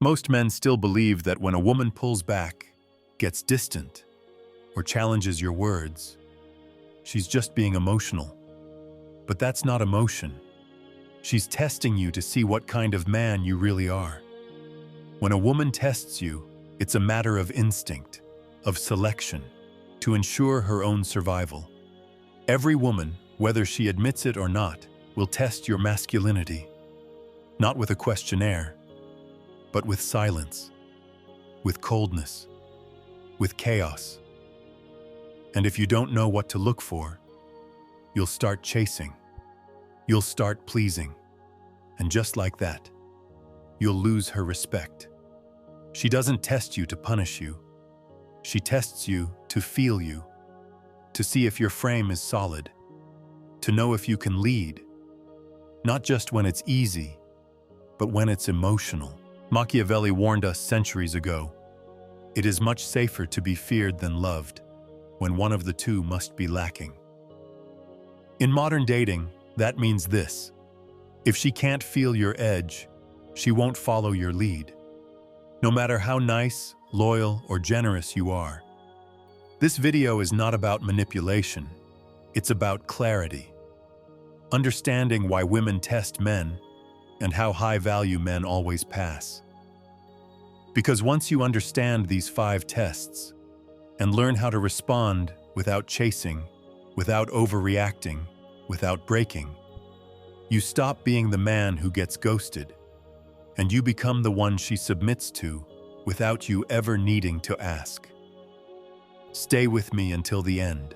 Most men still believe that when a woman pulls back, gets distant, or challenges your words, she's just being emotional. But that's not emotion. She's testing you to see what kind of man you really are. When a woman tests you, it's a matter of instinct, of selection, to ensure her own survival. Every woman, whether she admits it or not, will test your masculinity. Not with a questionnaire, but with silence, with coldness, with chaos. And if you don't know what to look for, you'll start chasing. You'll start pleasing. And just like that, you'll lose her respect. She doesn't test you to punish you. She tests you to feel you, to see if your frame is solid, to know if you can lead, not just when it's easy, but when it's emotional. Machiavelli warned us centuries ago, it is much safer to be feared than loved, when one of the two must be lacking. In modern dating, that means this: if she can't feel your edge, she won't follow your lead, no matter how nice, loyal, or generous you are. This video is not about manipulation, it's about clarity. Understanding why women test men and how high-value men always pass. Because once you understand these 5 tests and learn how to respond without chasing, without overreacting, without breaking, you stop being the man who gets ghosted, and you become the one she submits to without you ever needing to ask. Stay with me until the end,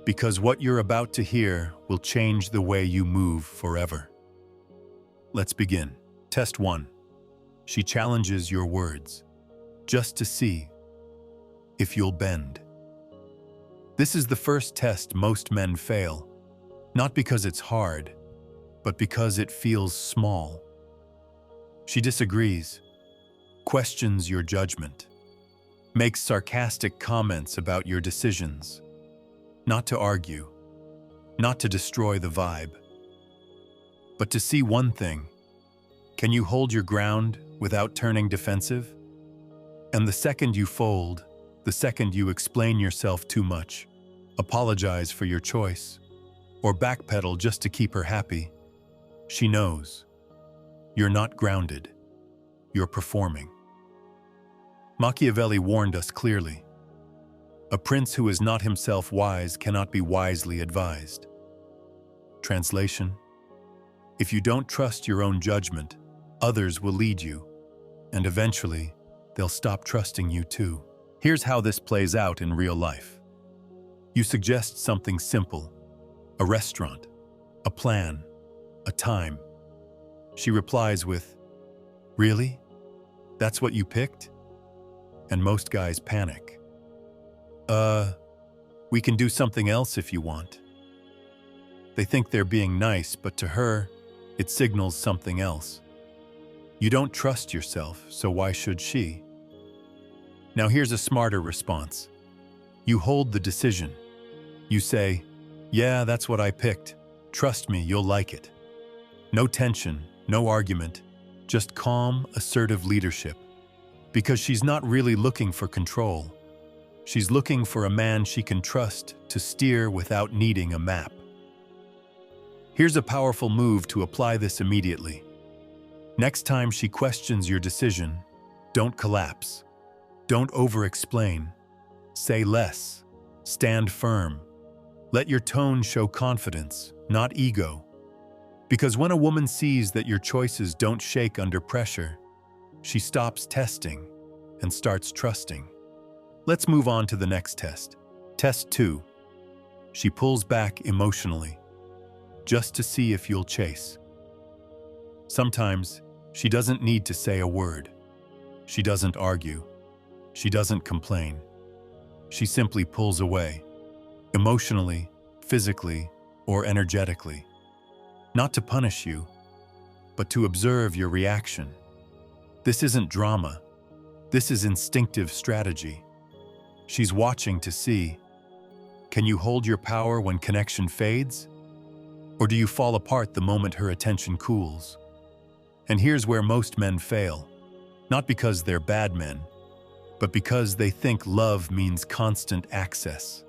because what you're about to hear will change the way you move forever. Let's begin. Test 1. She challenges your words, just to see if you'll bend. This is the first test most men fail, not because it's hard, but because it feels small. She disagrees, questions your judgment, makes sarcastic comments about your decisions, not to argue, not to destroy the vibe, but to see one thing: can you hold your ground without turning defensive? And the second you fold, the second you explain yourself too much, apologize for your choice, or backpedal just to keep her happy, she knows you're not grounded, you're performing. Machiavelli warned us clearly: a prince who is not himself wise cannot be wisely advised. Translation: if you don't trust your own judgment, others will lead you, and eventually, they'll stop trusting you too. Here's how this plays out in real life. You suggest something simple: a restaurant, a plan, a time. She replies with, "Really? That's what you picked?" And most guys panic. We can do something else if you want." They think they're being nice, but to her, it signals something else. You don't trust yourself, so why should she? Now here's a smarter response. You hold the decision. You say, "Yeah, that's what I picked. Trust me, you'll like it." No tension, no argument, just calm, assertive leadership. Because she's not really looking for control. She's looking for a man she can trust to steer without needing a map. Here's a powerful move to apply this immediately. Next time she questions your decision, don't collapse. Don't over-explain. Say less. Stand firm. Let your tone show confidence, not ego. Because when a woman sees that your choices don't shake under pressure, she stops testing and starts trusting. Let's move on to the next test. Test 2. She pulls back emotionally, just to see if you'll chase. Sometimes, she doesn't need to say a word. She doesn't argue. She doesn't complain. She simply pulls away, emotionally, physically, or energetically. Not to punish you, but to observe your reaction. This isn't drama. This is instinctive strategy. She's watching to see, can you hold your power when connection fades? Or do you fall apart the moment her attention cools? And here's where most men fail. Not because they're bad men, but because they think love means constant access.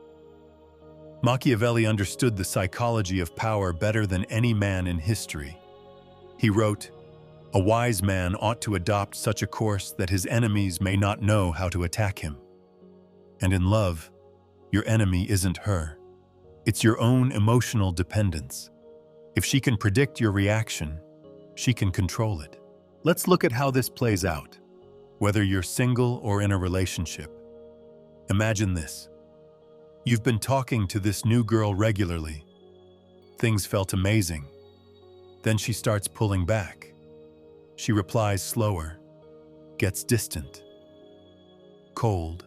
Machiavelli understood the psychology of power better than any man in history. He wrote, "A wise man ought to adopt such a course that his enemies may not know how to attack him." And in love, your enemy isn't her. It's your own emotional dependence. If she can predict your reaction, she can control it. Let's look at how this plays out, whether you're single or in a relationship. Imagine this. You've been talking to this new girl regularly. Things felt amazing. Then she starts pulling back. She replies slower, gets distant, cold.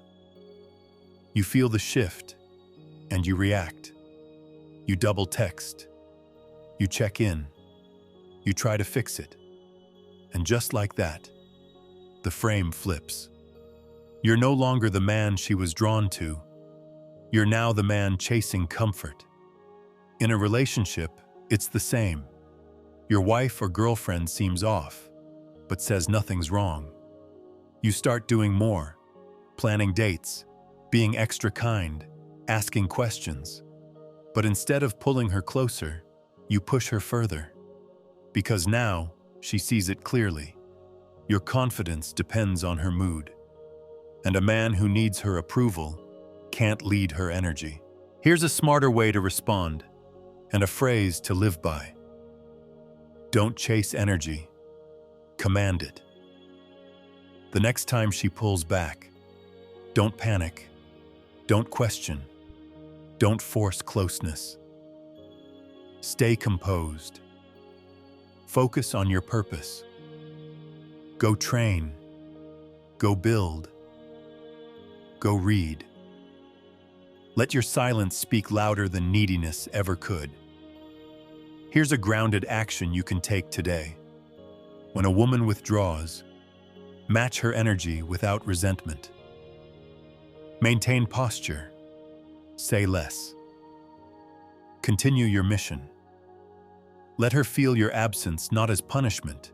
You feel the shift, and you react. You double text. You check in. You try to fix it. And just like that, the frame flips. You're no longer the man she was drawn to. You're now the man chasing comfort. In a relationship, it's the same. Your wife or girlfriend seems off, but says nothing's wrong. You start doing more, planning dates, being extra kind, asking questions. But instead of pulling her closer, you push her further. Because now, she sees it clearly. Your confidence depends on her mood. And a man who needs her approval can't lead her energy. Here's a smarter way to respond, and a phrase to live by. Don't chase energy. Command it. The next time she pulls back, don't panic. Don't question. Don't force closeness. Stay composed. Focus on your purpose. Go train. Go build. Go read. Let your silence speak louder than neediness ever could. Here's a grounded action you can take today. When a woman withdraws, match her energy without resentment. Maintain posture. Say less. Continue your mission. Let her feel your absence not as punishment,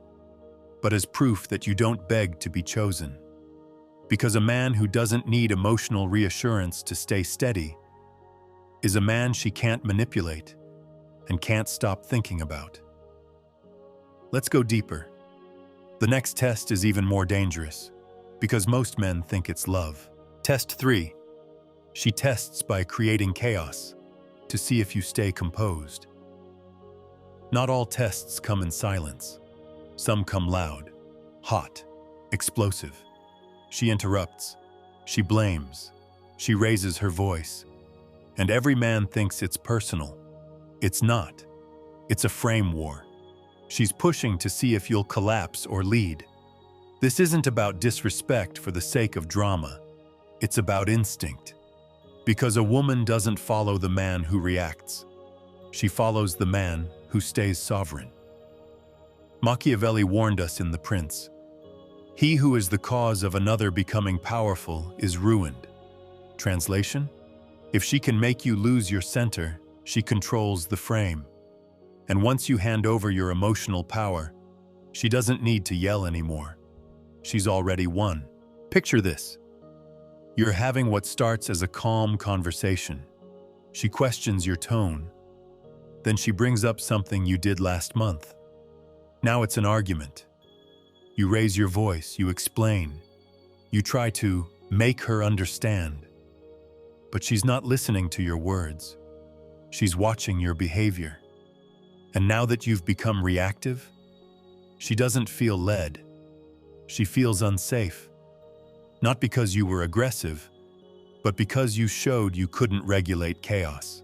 but as proof that you don't beg to be chosen. Because a man who doesn't need emotional reassurance to stay steady is a man she can't manipulate and can't stop thinking about. Let's go deeper. The next test is even more dangerous, because most men think it's love. Test 3. She tests by creating chaos to see if you stay composed. Not all tests come in silence. Some come loud, hot, explosive. She interrupts, she blames, she raises her voice, and every man thinks it's personal. It's not. It's a frame war. She's pushing to see if you'll collapse or lead. This isn't about disrespect for the sake of drama. It's about instinct. Because a woman doesn't follow the man who reacts. She follows the man who stays sovereign. Machiavelli warned us in The Prince. He who is the cause of another becoming powerful is ruined. Translation? If she can make you lose your center, she controls the frame. And once you hand over your emotional power, she doesn't need to yell anymore. She's already won. Picture this. You're having what starts as a calm conversation. She questions your tone. Then she brings up something you did last month. Now it's an argument. You raise your voice, you explain. You try to make her understand. But she's not listening to your words. She's watching your behavior. And now that you've become reactive, she doesn't feel led. She feels unsafe. Not because you were aggressive, but because you showed you couldn't regulate chaos.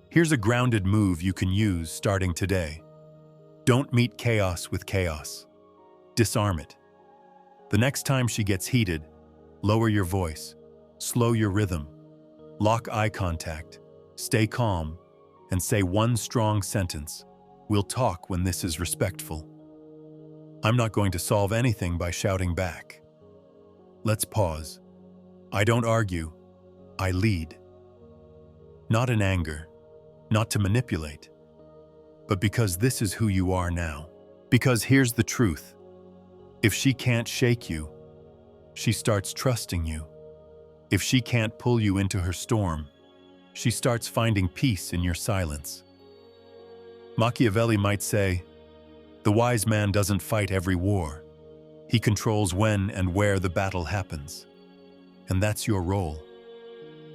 Here's a grounded move you can use starting today. Don't meet chaos with chaos. Disarm it. The next time she gets heated, lower your voice, slow your rhythm, lock eye contact, stay calm, and say one strong sentence. We'll talk when this is respectful. I'm not going to solve anything by shouting back. Let's pause. I don't argue, I lead. Not in anger, not to manipulate, but because this is who you are now. Because here's the truth. If she can't shake you, she starts trusting you. If she can't pull you into her storm, she starts finding peace in your silence. Machiavelli might say, "The wise man doesn't fight every war. He controls when and where the battle happens." And that's your role.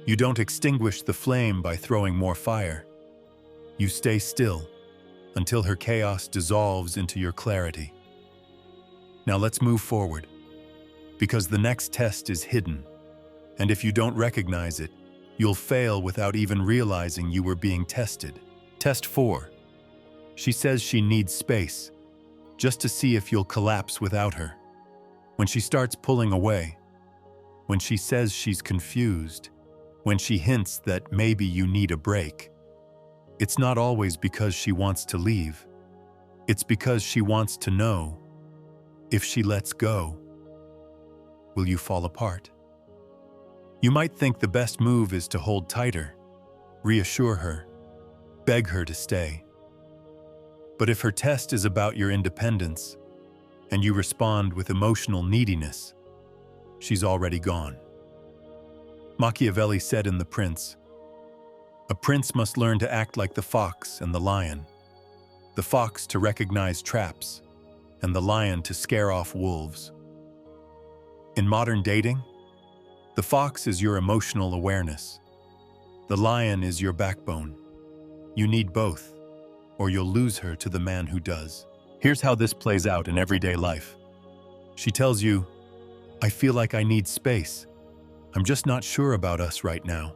You don't extinguish the flame by throwing more fire. You stay still until her chaos dissolves into your clarity. Now let's move forward, because the next test is hidden, and if you don't recognize it, you'll fail without even realizing you were being tested. Test 4. She says she needs space, just to see if you'll collapse without her. When she starts pulling away, when she says she's confused, when she hints that maybe you need a break, it's not always because she wants to leave. It's because she wants to know, if she lets go, will you fall apart? You might think the best move is to hold tighter, reassure her, beg her to stay. But if her test is about your independence, and you respond with emotional neediness, she's already gone. Machiavelli said in The Prince, "A prince must learn to act like the fox and the lion, the fox to recognize traps, and the lion to scare off wolves." In modern dating, the fox is your emotional awareness. The lion is your backbone. You need both, or you'll lose her to the man who does. Here's how this plays out in everyday life. She tells you, "I feel like I need space. I'm just not sure about us right now."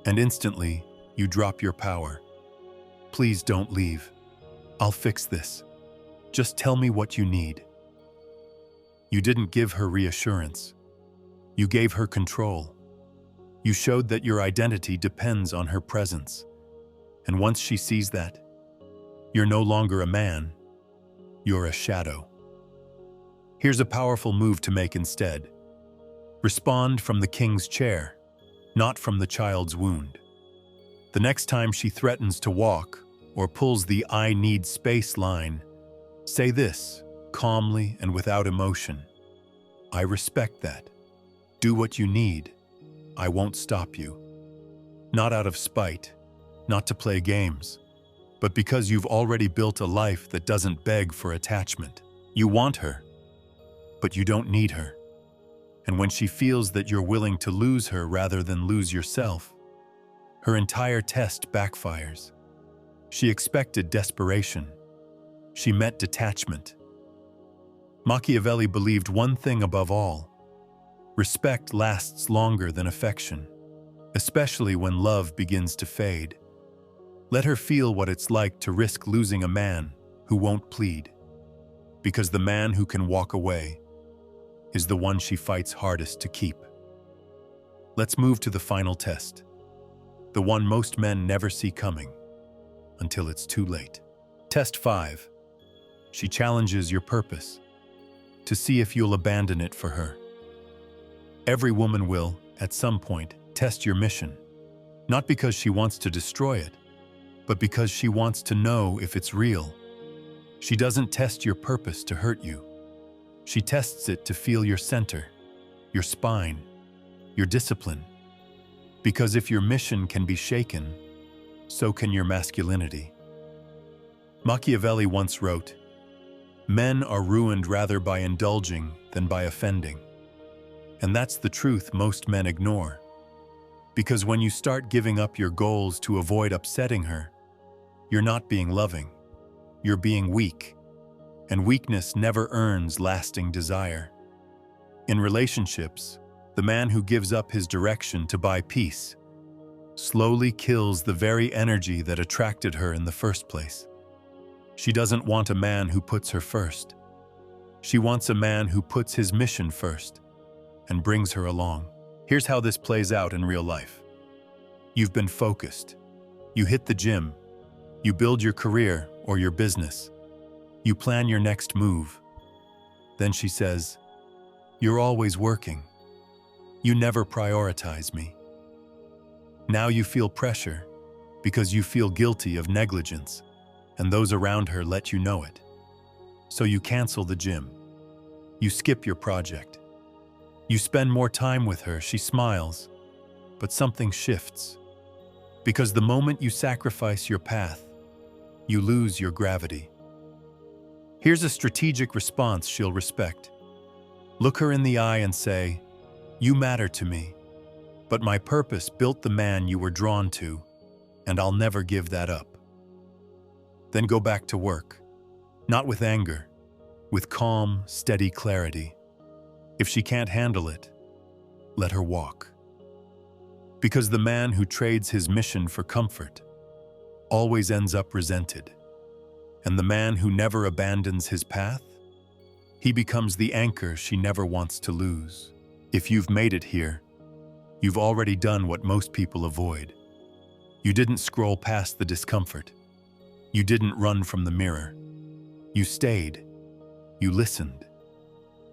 And instantly, you drop your power. "Please don't leave. I'll fix this. Just tell me what you need." You didn't give her reassurance. You gave her control. You showed that your identity depends on her presence. And once she sees that, you're no longer a man, you're a shadow. Here's a powerful move to make instead. Respond from the king's chair, not from the child's wound. The next time she threatens to walk or pulls the "I need space" line, say this, calmly and without emotion: "I respect that. Do what you need. I won't stop you." Not out of spite, not to play games, but because you've already built a life that doesn't beg for attachment. You want her, but you don't need her. And when she feels that you're willing to lose her rather than lose yourself, her entire test backfires. She expected desperation. She met detachment. Machiavelli believed one thing above all: respect lasts longer than affection, especially when love begins to fade. Let her feel what it's like to risk losing a man who won't plead, because the man who can walk away is the one she fights hardest to keep. Let's move to the final test, the one most men never see coming until it's too late. Test 5. She challenges your purpose to see if you'll abandon it for her. Every woman will, at some point, test your mission, not because she wants to destroy it, but because she wants to know if it's real. She doesn't test your purpose to hurt you. She tests it to feel your center, your spine, your discipline. Because if your mission can be shaken, so can your masculinity. Machiavelli once wrote, "Men are ruined rather by indulging than by offending." And that's the truth most men ignore. Because when you start giving up your goals to avoid upsetting her, you're not being loving, you're being weak. And weakness never earns lasting desire. In relationships, the man who gives up his direction to buy peace slowly kills the very energy that attracted her in the first place. She doesn't want a man who puts her first. She wants a man who puts his mission first and brings her along. Here's how this plays out in real life. You've been focused. You hit the gym. You build your career or your business. You plan your next move. Then she says, "You're always working. You never prioritize me." Now you feel pressure because you feel guilty of negligence, and those around her let you know it. So you cancel the gym. You skip your project. You spend more time with her, she smiles, but something shifts. Because the moment you sacrifice your path, you lose your gravity. Here's a strategic response she'll respect. Look her in the eye and say, "You matter to me, but my purpose built the man you were drawn to, and I'll never give that up." Then go back to work, not with anger, with calm, steady clarity. If she can't handle it, let her walk. Because the man who trades his mission for comfort always ends up resented. And the man who never abandons his path, he becomes the anchor she never wants to lose. If you've made it here, you've already done what most people avoid. You didn't scroll past the discomfort. You didn't run from the mirror. You stayed. You listened.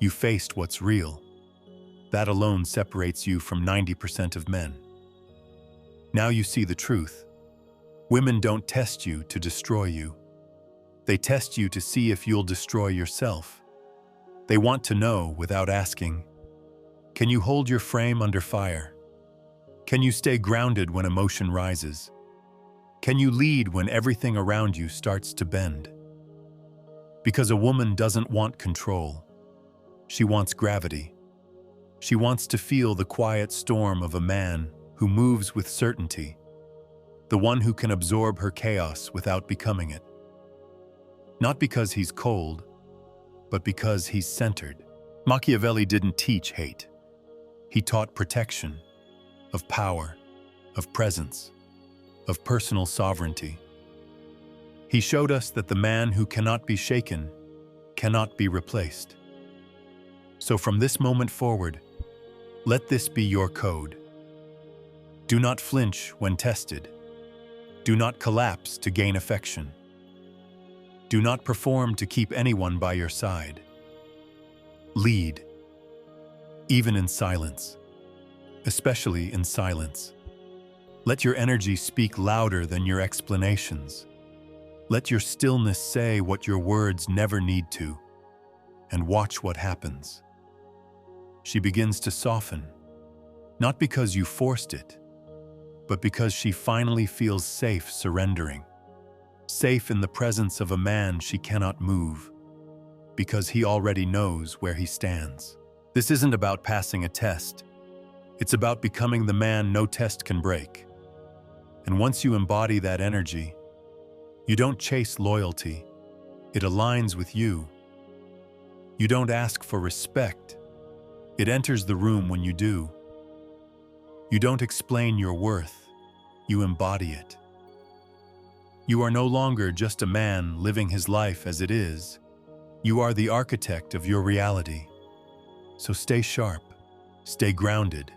You faced what's real. That alone separates you from 90% of men. Now you see the truth. Women don't test you to destroy you. They test you to see if you'll destroy yourself. They want to know without asking, can you hold your frame under fire? Can you stay grounded when emotion rises? Can you lead when everything around you starts to bend? Because a woman doesn't want control. She wants gravity. She wants to feel the quiet storm of a man who moves with certainty, the one who can absorb her chaos without becoming it. Not because he's cold, but because he's centered. Machiavelli didn't teach hate. He taught protection, of power, of presence, of personal sovereignty. He showed us that the man who cannot be shaken cannot be replaced. So from this moment forward, let this be your code. Do not flinch when tested. Do not collapse to gain affection. Do not perform to keep anyone by your side. Lead, even in silence, especially in silence. Let your energy speak louder than your explanations. Let your stillness say what your words never need to, and watch what happens. She begins to soften, not because you forced it, but because she finally feels safe surrendering. Safe in the presence of a man she cannot move, because he already knows where he stands. This isn't about passing a test. It's about becoming the man no test can break. And once you embody that energy, you don't chase loyalty. It aligns with you. You don't ask for respect. It enters the room when you do. You don't explain your worth. You embody it. You are no longer just a man living his life as it is. You are the architect of your reality. So stay sharp, stay grounded,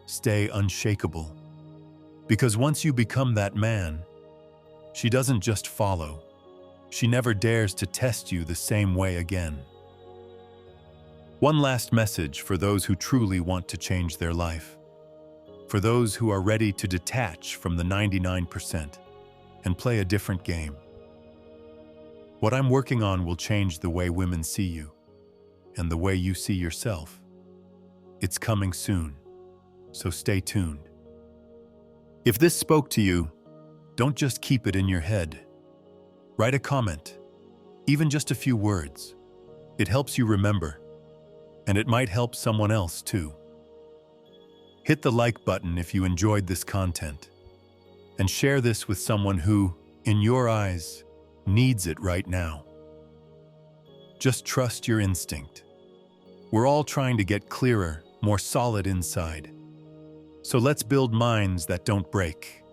stay unshakable. Because once you become that man, she doesn't just follow. She never dares to test you the same way again. One last message for those who truly want to change their life. For those who are ready to detach from the 99% and play a different game. What I'm working on will change the way women see you and the way you see yourself. It's coming soon, so stay tuned. If this spoke to you, don't just keep it in your head. Write a comment, even just a few words. It helps you remember, and it might help someone else too. Hit the like button if you enjoyed this content, and share this with someone who, in your eyes, needs it right now. Just trust your instinct. We're all trying to get clearer, more solid inside. So let's build minds that don't break.